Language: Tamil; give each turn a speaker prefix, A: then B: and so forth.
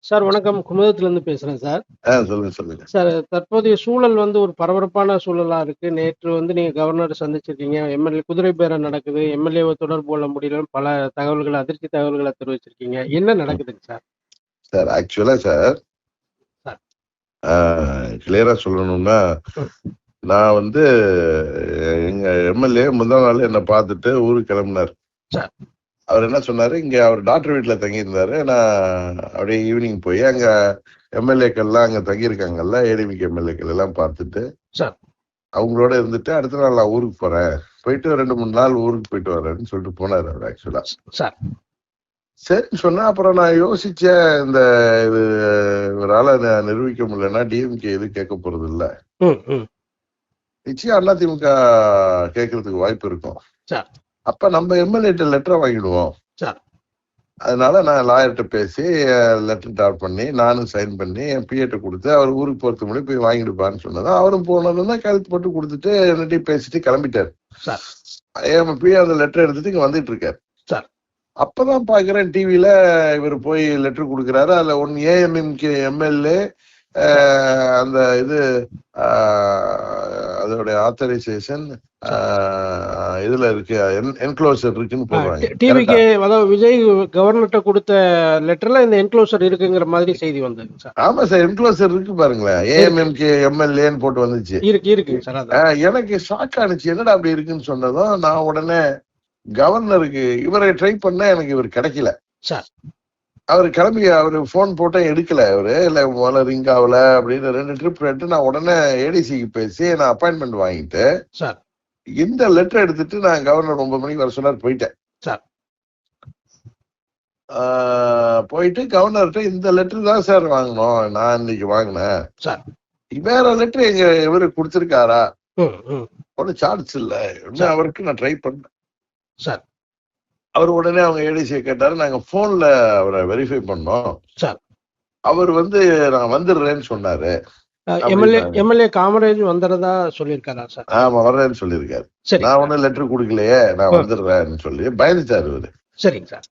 A: சார் வணக்கம். குமுதத்திலிருந்து பேசுறேன் சார்.
B: சொல்லுங்க சொல்லுங்க.
A: சார் தற்போதைய சூழல் வந்து ஒரு பரபரப்பான சூழலா இருக்கு. நேற்று வந்து நீங்க கவர்னரை சந்திச்சிருக்கீங்க. எம்எல்ஏ குதிரை பேரம் நடக்குது. எம்எல்ஏவை தொடர்பு கொள்ள முடியலன்னு பல தகவல்கள், அதிர்ச்சி தகவல்களை தெரிவிச்சிருக்கீங்க. என்ன நடக்குதுங்க சார்?
B: சார் ஆக்சுவலா சார்
A: சார்.
B: கிளியரா சொல்லணும்னா
A: ம்.
B: நான் வந்து எங்க எம்எல்ஏ முதல் நாள் என்ன பார்த்துட்டு ஊருக்கு கிளம்பினார்.
A: சார்.
B: அவர் என்ன சொன்னாரு, இங்க அவர் டாக்டர் வீட்டுல தங்கி இருந்தாரு. நான் அப்படியே ஈவினிங் போய் அங்க எம்எல்ஏக்கள்லாம் அங்க தங்கியிருக்காங்கல்ல, ஏடிமிக்கு எம்எல்ஏக்கள் எல்லாம் பார்த்துட்டு
A: சார்.
B: அவங்களோட இருந்துட்டு அடுத்த நாள் நான் ஊருக்கு போறேன், போயிட்டு 2-3 நாள் ஊருக்கு போயிட்டு வரேன்னு சொல்லிட்டு போனாரு அவர் ஆக்சுவலா.
A: சார்.
B: சரின்னு சொன்னா அப்புறம் நான் யோசிச்சேன், இந்த இது இவரால நிரூபிக்க முடியலன்னா டிஎம்கே எது கேட்க போறது இல்ல, நிச்சயம் அதிமுக கேட்கறதுக்கு வாய்ப்பு இருக்கும்.
A: சார்.
B: அப்ப நம்ம எம்எல்ஏட்ட லெட்டரை வாங்கிடுவோம்.
A: சார்.
B: அதனால நான் லாயர்கிட்ட பேசி லெட்டர் டாட் பண்ணி நானும் சைன் பண்ணி என் பிஏட்ட கொடுத்து அவர் ஊருக்கு போறதுக்கு முன்னாடி போய் வாங்கிடுப்பான்னு சொன்னதான் அவரும் போனதுன்னா கழுத்து போட்டு கொடுத்துட்டு என்னட்டையும் பேசிட்டு கிளம்பிட்டாரு. என் பிஏ அந்த லெட்டர் எடுத்துட்டு இங்க வந்துட்டு இருக்காரு. அப்பதான் பாக்குறேன் டிவில இவர் போய் லெட்டர் கொடுக்குறாரு. அதுல ஒன்னு ஏஎம்எம்கே எம்எல்ஏ அந்த இது அதோட ஆத்தரைசேஷன் இதுல இருக்கு, என்க்ளோசர் இருக்குன்னு போடுறாங்க.
A: டிவிக்கு அதாவது விஜய் கவர்னர்ட்ட கொடுத்த லெட்டர்ல இந்த என்க்ளோசர் இருக்குங்கிற மாதிரி செய்தி வந்தது சார்.
B: ஆமா சார், என்க்ளோசர் இருக்கு பாருங்களேன், ஏஎம்எம்கே எம்எல்ஏன்னு போட்டு வந்துச்சு.
A: இருக்கு சார்.
B: எனக்கு ஷாக் ஆனிச்சு, என்னடா அப்படி இருக்குன்னு சொன்னதும் நான் உடனே கவர்னருக்கு இவரை ட்ரை பண்ண எனக்கு இவர் கிடைக்கல
A: சார்.
B: அவர் கிளம்பி அவரு போன் போட்ட எடுக்கல, அவரு இல்ல முதல்ல ரிங் ஆகல அப்படின்னு 2 ட்ரிப் எடுத்து நான் உடனே ஏடிசிக்கு பேசி நான் அப்பாயின்மெண்ட் வாங்கிட்டு
A: சார்
B: இந்த லெட்டர் எடுத்துட்டு நான் கவர்னர் 9 மணிக்கு வர சொன்னார், போயிட்டேன்
A: சார்.
B: போயிட்டு கவர்னர்கிட்ட இந்த லெட்டர் தான் சார் வாங்கணும், நான் இன்னைக்கு வாங்கினேன்
A: சார்,
B: வேற லெட்டர் எங்க இவரு கொடுத்திருக்காரா, ஒன்னும் சார்ஜ் இல்ல அவருக்கு நான் ட்ரை பண்ணேன்
A: சார்.
B: அவர் உடனே அவங்க ஏடிசியை கேட்டாரு, நாங்க போன்ல அவரை வெரிஃபை பண்ணோம்
A: சார்.
B: அவர் வந்து நான் வந்துடுறேன்னு சொன்னாரு.
A: எம்எல்ஏ காமராஜ் வந்துறதா சொல்லியிருக்காரா சார்?
B: ஆமா வர்றேன்னு சொல்லியிருக்காரு. நான் ஒன்னும் லெட்டர் கொடுக்கலையே, நான் வந்துடுறேன்னு சொல்லி பயந்துட்டாரு இவரு.
A: சரிங்க சார்.